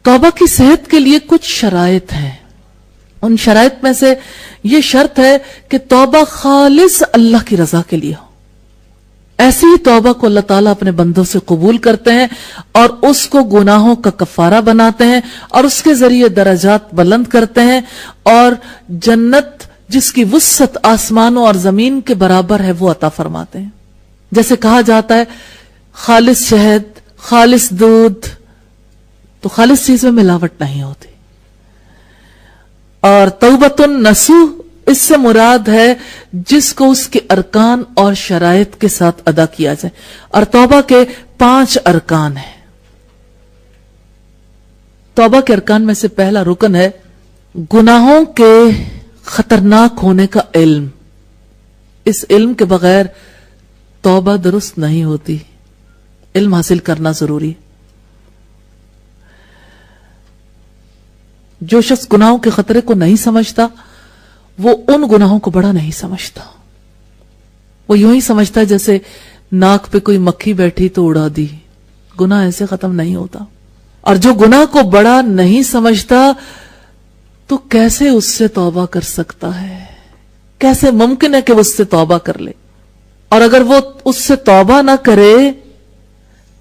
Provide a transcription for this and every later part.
توبہ کی صحت کے لیے کچھ شرائط ہیں. ان شرائط میں سے یہ شرط ہے کہ توبہ خالص اللہ کی رضا کے لیے ہو. ایسی ہی توبہ کو اللہ تعالیٰ اپنے بندوں سے قبول کرتے ہیں اور اس کو گناہوں کا کفارہ بناتے ہیں اور اس کے ذریعے درجات بلند کرتے ہیں اور جنت جس کی وسعت آسمانوں اور زمین کے برابر ہے وہ عطا فرماتے ہیں. جیسے کہا جاتا ہے خالص شہد، خالص دودھ، تو خالص چیز میں ملاوٹ نہیں ہوتی. اور توبۃ النصوح اس سے مراد ہے جس کو اس کے ارکان اور شرائط کے ساتھ ادا کیا جائے. اور توبہ کے 5 ارکان ہیں. توبہ کے ارکان میں سے پہلا رکن ہے گناہوں کے خطرناک ہونے کا علم. اس علم کے بغیر توبہ درست نہیں ہوتی. علم حاصل کرنا ضروری ہے. جو شخص گناہوں کے خطرے کو نہیں سمجھتا وہ ان گناہوں کو بڑا نہیں سمجھتا. وہ یوں ہی سمجھتا ہے جیسے ناک پہ کوئی مکھی بیٹھی تو اڑا دی. گناہ ایسے ختم نہیں ہوتا. اور جو گناہ کو بڑا نہیں سمجھتا تو کیسے اس سے توبہ کر سکتا ہے؟ کیسے ممکن ہے کہ وہ اس سے توبہ کر لے؟ اور اگر وہ اس سے توبہ نہ کرے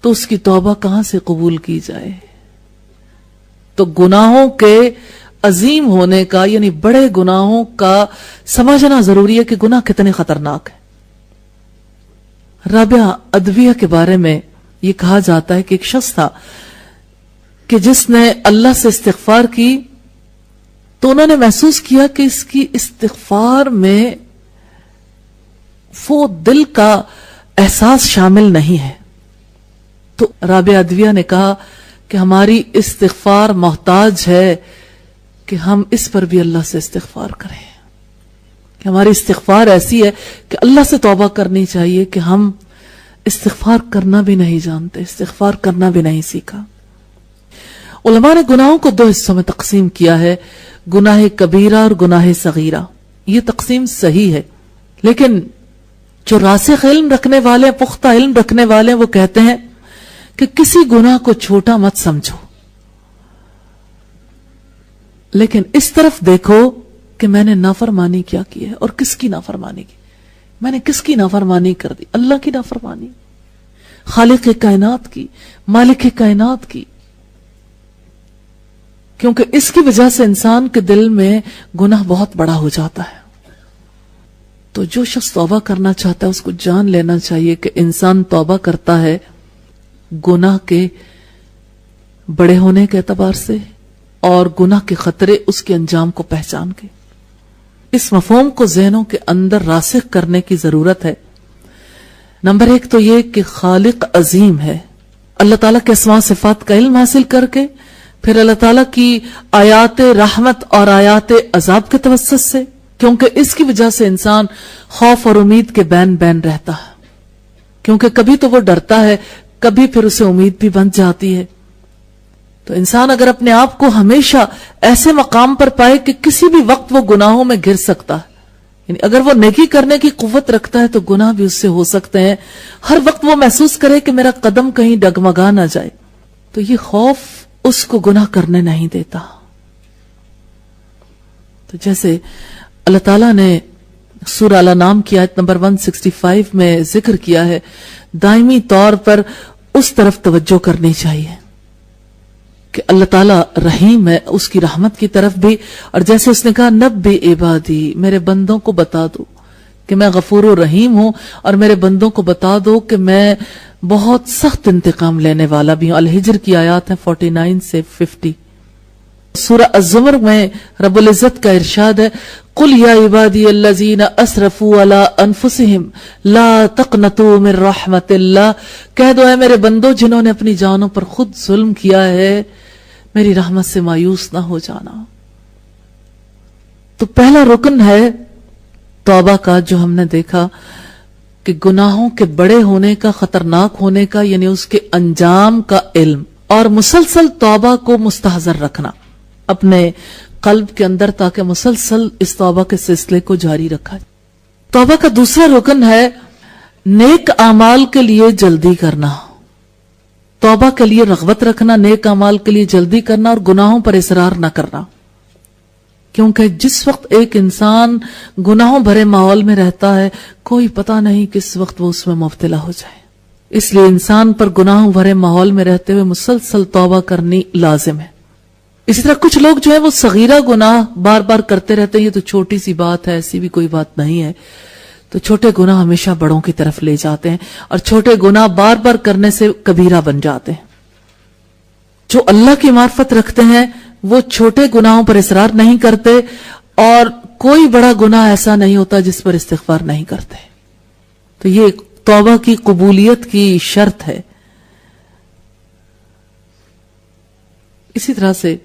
تو اس کی توبہ کہاں سے قبول کی جائے؟ تو گناہوں کے عظیم ہونے کا یعنی بڑے گناہوں کا سمجھنا ضروری ہے کہ گناہ کتنے خطرناک ہے. رابعہ ادویہ کے بارے میں یہ کہا جاتا ہے کہ ایک شخص تھا کہ جس نے اللہ سے استغفار کی تو انہوں نے محسوس کیا کہ اس کی استغفار میں وہ دل کا احساس شامل نہیں ہے. تو رابعہ ادویہ نے کہا کہ ہماری استغفار محتاج ہے کہ ہم اس پر بھی اللہ سے استغفار کریں. کہ ہماری استغفار ایسی ہے کہ اللہ سے توبہ کرنی چاہیے کہ ہم استغفار کرنا بھی نہیں جانتے، استغفار کرنا بھی نہیں سیکھا. علماء نے گناہوں کو 2 حصوں میں تقسیم کیا ہے، گناہ کبیرہ اور گناہ صغیرہ. یہ تقسیم صحیح ہے، لیکن جو راسخ علم رکھنے والے، پختہ علم رکھنے والے، وہ کہتے ہیں کہ کسی گناہ کو چھوٹا مت سمجھو، لیکن اس طرف دیکھو کہ میں نے نافرمانی کیا کی ہے اور کس کی نافرمانی کی. میں نے کس کی نافرمانی کر دی؟ اللہ کی نافرمانی، خالق کائنات کی، مالک کائنات کی. کیونکہ اس کی وجہ سے انسان کے دل میں گناہ بہت بڑا ہو جاتا ہے. تو جو شخص توبہ کرنا چاہتا ہے اس کو جان لینا چاہیے کہ انسان توبہ کرتا ہے گناہ کے بڑے ہونے کے اعتبار سے اور گناہ کے خطرے اس کے انجام کو پہچان کے. اس مفہوم کو ذہنوں کے اندر راسخ کرنے کی ضرورت ہے. نمبر 1 تو یہ کہ خالق عظیم ہے. اللہ تعالیٰ کے اسماء صفات کا علم حاصل کر کے پھر اللہ تعالیٰ کی آیات رحمت اور آیات عذاب کے توسط سے، کیونکہ اس کی وجہ سے انسان خوف اور امید کے بین بین رہتا ہے. کیونکہ کبھی تو وہ ڈرتا ہے، کبھی پھر اسے امید بھی بن جاتی ہے. تو انسان اگر اپنے آپ کو ہمیشہ ایسے مقام پر پائے کہ کسی بھی وقت وہ گناہوں میں گر سکتا ہے، یعنی اگر وہ نیکی کرنے کی قوت رکھتا ہے تو گناہ بھی اس سے ہو سکتے ہیں، ہر وقت وہ محسوس کرے کہ میرا قدم کہیں ڈگمگا نہ جائے، تو یہ خوف اس کو گناہ کرنے نہیں دیتا. تو جیسے اللہ تعالیٰ نے سورہ الانعام کی آیت نمبر 165 میں ذکر کیا ہے، دائمی طور پر اس طرف توجہ کرنی چاہیے کہ اللہ تعالیٰ رحیم ہے، اس کی رحمت کی طرف بھی. اور جیسے اس نے کہا نبی عبادی، میرے بندوں کو بتا دو کہ میں غفور و رحیم ہوں، اور میرے بندوں کو بتا دو کہ میں بہت سخت انتقام لینے والا بھی ہوں. الحجر کی آیات ہیں 49 سے 50. سورہ الزمر میں رب العزت کا ارشاد ہے قُلْ يَا عِبَادِيَ الَّذِينَ أَسْرَفُوا عَلَىٰ أَنفُسِهِمْ لَا تَقْنَطُوا مِن رَحْمَةِ اللَّهِ، کہہ دو اے میرے بندو جنہوں نے اپنی جانوں پر خود ظلم کیا ہے، میری رحمت سے مایوس نہ ہو جانا. تو پہلا رکن ہے توبہ کا جو ہم نے دیکھا کہ گناہوں کے بڑے ہونے کا، خطرناک ہونے کا، یعنی اس کے انجام کا علم، اور مسلسل توبہ کو مستحضر رکھنا اپنے قلب کے اندر تاکہ مسلسل اس توبہ کے سلسلے کو جاری رکھا جائے. توبہ کا دوسرا رکن ہے نیک اعمال کے لیے جلدی کرنا. توبہ کے لیے رغبت رکھنا، نیک اعمال کے لیے جلدی کرنا اور گناہوں پر اصرار نہ کرنا. کیونکہ جس وقت ایک انسان گناہوں بھرے ماحول میں رہتا ہے کوئی پتہ نہیں کس وقت وہ اس میں مبتلا ہو جائے. اس لیے انسان پر گناہوں بھرے ماحول میں رہتے ہوئے مسلسل توبہ کرنی لازم ہے. اسی طرح کچھ لوگ جو ہیں وہ صغیرہ گناہ بار بار کرتے رہتے ہیں، یہ تو چھوٹی سی بات ہے، ایسی بھی کوئی بات نہیں ہے. تو چھوٹے گناہ ہمیشہ بڑوں کی طرف لے جاتے ہیں اور چھوٹے گناہ بار بار کرنے سے کبیرہ بن جاتے ہیں. جو اللہ کی معرفت رکھتے ہیں وہ چھوٹے گناہوں پر اصرار نہیں کرتے اور کوئی بڑا گناہ ایسا نہیں ہوتا جس پر استغفار نہیں کرتے. تو یہ توبہ کی قبولیت کی شرط ہے. اسی طرح سے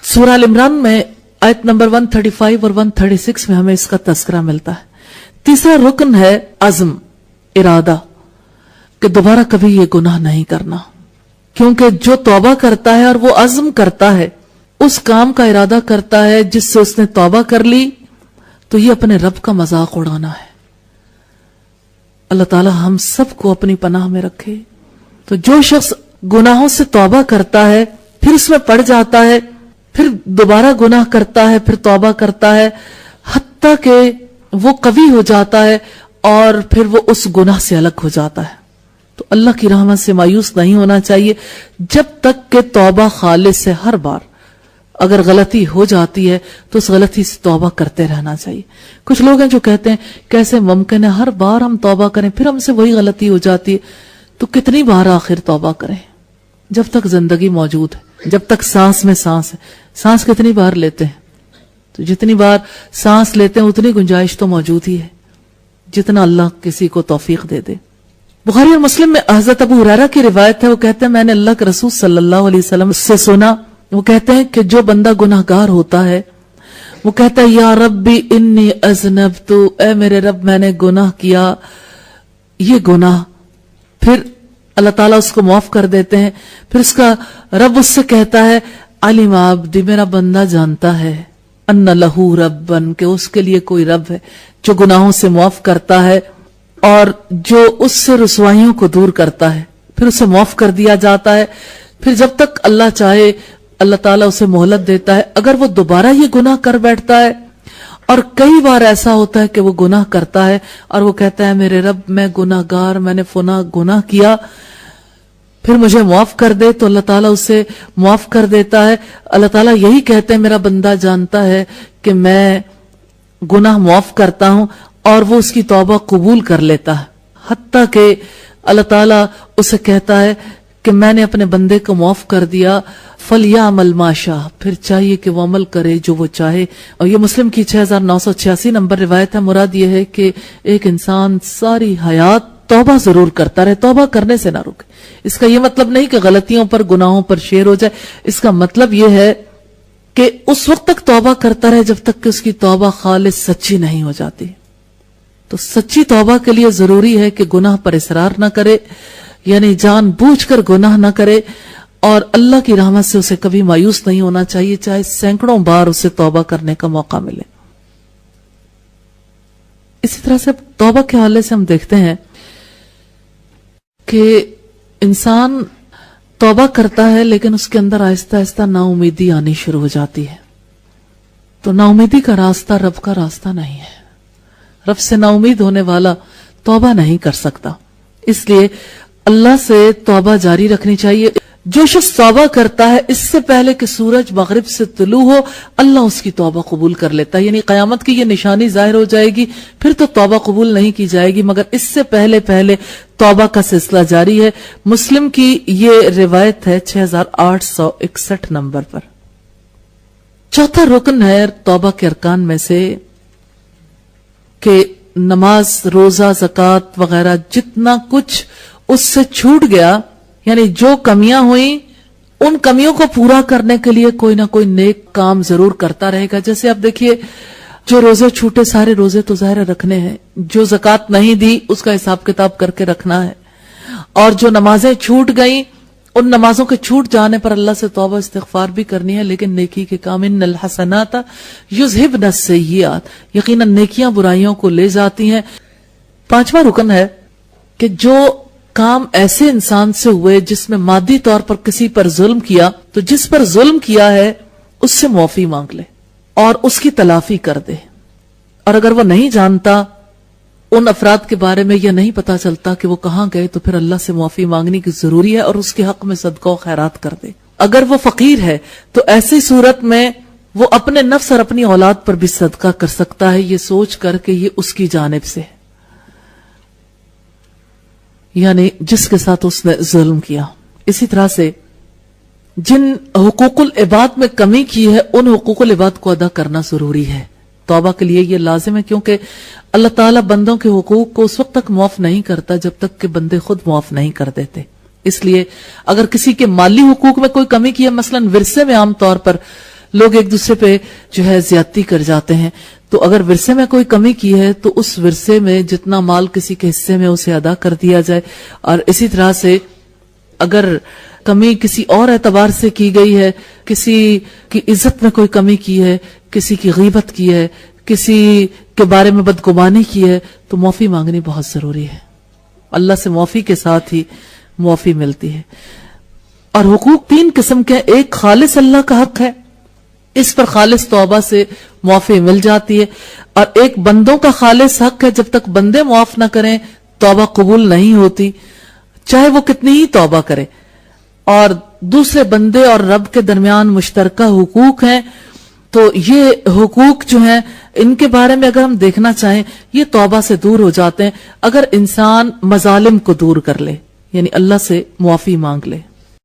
سورہ ال عمران میں آیت نمبر 135 اور 136 میں ہمیں اس کا تذکرہ ملتا ہے. تیسرا رکن ہے عزم، ارادہ، کہ دوبارہ کبھی یہ گناہ نہیں کرنا. کیونکہ جو توبہ کرتا ہے اور وہ عزم کرتا ہے، اس کام کا ارادہ کرتا ہے جس سے اس نے توبہ کر لی، تو یہ اپنے رب کا مذاق اڑانا ہے. اللہ تعالی ہم سب کو اپنی پناہ میں رکھے. تو جو شخص گناہوں سے توبہ کرتا ہے، پھر اس میں پڑ جاتا ہے، پھر دوبارہ گناہ کرتا ہے، پھر توبہ کرتا ہے، حتیٰ کہ وہ قوی ہو جاتا ہے اور پھر وہ اس گناہ سے الگ ہو جاتا ہے. تو اللہ کی رحمت سے مایوس نہیں ہونا چاہیے جب تک کہ توبہ خالص سے ہر بار اگر غلطی ہو جاتی ہے تو اس غلطی سے توبہ کرتے رہنا چاہیے. کچھ لوگ ہیں جو کہتے ہیں کیسے ممکن ہے ہر بار ہم توبہ کریں پھر ہم سے وہی غلطی ہو جاتی ہے. تو کتنی بار آخر توبہ کریں؟ جب تک زندگی موجود ہے، جب تک سانس میں سانس ہے. سانس کتنی بار لیتے ہیں؟ تو جتنی بار سانس لیتے ہیں اتنی گنجائش تو موجود ہی ہے جتنا اللہ کسی کو توفیق دے دے. بخاری اور مسلم میں حضرت ابو ہریرہ کی روایت ہے، وہ کہتے ہیں میں نے اللہ کے رسول صلی اللہ علیہ وسلم سے سنا، وہ کہتے ہیں کہ جو بندہ گناہگار ہوتا ہے وہ کہتا ہے یا ربی انی اذنبت، اے میرے رب میں نے گناہ کیا یہ گناہ. پھر اللہ تعالیٰ اس کو معاف کر دیتے ہیں. پھر اس کا رب اس سے کہتا ہے علم عبدی، میرا بندہ جانتا ہے ان لہو ربن، کہ اس کے لیے کوئی رب ہے جو گناہوں سے معاف کرتا ہے اور جو اس سے رسوائیوں کو دور کرتا ہے. پھر اسے معاف کر دیا جاتا ہے. پھر جب تک اللہ چاہے اللہ تعالیٰ اسے مہلت دیتا ہے. اگر وہ دوبارہ یہ گناہ کر بیٹھتا ہے، اور کئی بار ایسا ہوتا ہے کہ وہ گناہ کرتا ہے اور وہ کہتا ہے میرے رب میں گناہگار، میں نے فلاں گناہ کیا، پھر مجھے معاف کر دے، تو اللہ تعالیٰ اسے معاف کر دیتا ہے. اللہ تعالیٰ یہی کہتے ہیں میرا بندہ جانتا ہے کہ میں گناہ معاف کرتا ہوں، اور وہ اس کی توبہ قبول کر لیتا ہے. حتیٰ کہ اللہ تعالیٰ اسے کہتا ہے کہ میں نے اپنے بندے کو معاف کر دیا، فَلْيَعْمَلْ مَا شَاءَ، پھر چاہیے کہ وہ عمل کرے جو وہ چاہے. اور یہ مسلم کی 6986 نمبر روایت ہے. مراد یہ ہے کہ ایک انسان ساری حیات توبہ ضرور کرتا رہے، توبہ کرنے سے نہ رکے. اس کا یہ مطلب نہیں کہ غلطیوں پر گناہوں پر شیر ہو جائے. اس کا مطلب یہ ہے کہ اس وقت تک توبہ کرتا رہے جب تک کہ اس کی توبہ خالص سچی نہیں ہو جاتی. تو سچی توبہ کے لیے ضروری ہے کہ گناہ پر اصرار نہ کرے، یعنی جان بوجھ کر گناہ نہ کرے، اور اللہ کی رحمت سے اسے کبھی مایوس نہیں ہونا چاہیے چاہے سینکڑوں بار اسے توبہ کرنے کا موقع ملے. اسی طرح سے توبہ کے حوالے سے ہم دیکھتے ہیں کہ انسان توبہ کرتا ہے لیکن اس کے اندر آہستہ آہستہ نا امیدی آنی شروع ہو جاتی ہے. تو نا امیدی کا راستہ رب کا راستہ نہیں ہے. رب سے نا امید ہونے والا توبہ نہیں کر سکتا. اس لیے اللہ سے توبہ جاری رکھنی چاہیے. جو شخص توبہ کرتا ہے اس سے پہلے کہ سورج مغرب سے طلوع ہو، اللہ اس کی توبہ قبول کر لیتا ہے. یعنی قیامت کی یہ نشانی ظاہر ہو جائے گی، پھر تو توبہ قبول نہیں کی جائے گی، مگر اس سے پہلے توبہ کا سلسلہ جاری ہے. مسلم کی یہ روایت ہے 6861 نمبر پر. چوتھا رکن ہے توبہ کے ارکان میں سے کہ نماز، روزہ، زکوٰۃ وغیرہ جتنا کچھ اس سے چھوٹ گیا، یعنی جو کمیاں ہوئیں ان کمیوں کو پورا کرنے کے لیے کوئی نہ کوئی نیک کام ضرور کرتا رہے گا. جیسے آپ دیکھیے جو روزے چھوٹے، سارے روزے تو ظاہر رکھنے ہیں. جو زکوٰۃ نہیں دی اس کا حساب کتاب کر کے رکھنا ہے. اور جو نمازیں چھوٹ گئیں ان نمازوں کے چھوٹ جانے پر اللہ سے توبہ استغفار بھی کرنی ہے، لیکن نیکی کے کام ان الحسنات یذہبن السیئات، یقیناً نیکیاں برائیوں کو لے جاتی ہیں. پانچواں رکن ہے کہ جو کام ایسے انسان سے ہوئے جس میں مادی طور پر کسی پر ظلم کیا، تو جس پر ظلم کیا ہے اس سے معافی مانگ لے اور اس کی تلافی کر دے. اور اگر وہ نہیں جانتا ان افراد کے بارے میں یا نہیں پتا چلتا کہ وہ کہاں گئے، تو پھر اللہ سے معافی مانگنے کی ضروری ہے اور اس کے حق میں صدقہ و خیرات کر دے. اگر وہ فقیر ہے تو ایسی صورت میں وہ اپنے نفس اور اپنی اولاد پر بھی صدقہ کر سکتا ہے، یہ سوچ کر کہ یہ اس کی جانب سے، یعنی جس کے ساتھ اس نے ظلم کیا. اسی طرح سے جن حقوق العباد میں کمی کی ہے ان حقوق العباد کو ادا کرنا ضروری ہے. توبہ کے لیے یہ لازم ہے، کیونکہ اللہ تعالیٰ بندوں کے حقوق کو اس وقت تک معاف نہیں کرتا جب تک کہ بندے خود معاف نہیں کر دیتے. اس لیے اگر کسی کے مالی حقوق میں کوئی کمی کی ہے، مثلا ورثے میں عام طور پر لوگ ایک دوسرے پہ جو ہے زیادتی کر جاتے ہیں، تو اگر ورثے میں کوئی کمی کی ہے تو اس ورثے میں جتنا مال کسی کے حصے میں اسے ادا کر دیا جائے. اور اسی طرح سے اگر کمی کسی اور اعتبار سے کی گئی ہے، کسی کی عزت میں کوئی کمی کی ہے، کسی کی غیبت کی ہے، کسی کے بارے میں بدگمانی کی ہے، تو معافی مانگنی بہت ضروری ہے. اللہ سے معافی کے ساتھ ہی معافی ملتی ہے. اور حقوق 3 قسم کے، ایک خالص اللہ کا حق ہے، اس پر خالص توبہ سے معافی مل جاتی ہے. اور ایک بندوں کا خالص حق ہے، جب تک بندے معاف نہ کریں توبہ قبول نہیں ہوتی، چاہے وہ کتنی ہی توبہ کرے. اور دوسرے بندے اور رب کے درمیان مشترکہ حقوق ہیں، تو یہ حقوق جو ہیں ان کے بارے میں اگر ہم دیکھنا چاہیں یہ توبہ سے دور ہو جاتے ہیں اگر انسان مظالم کو دور کر لے، یعنی اللہ سے معافی مانگ لے.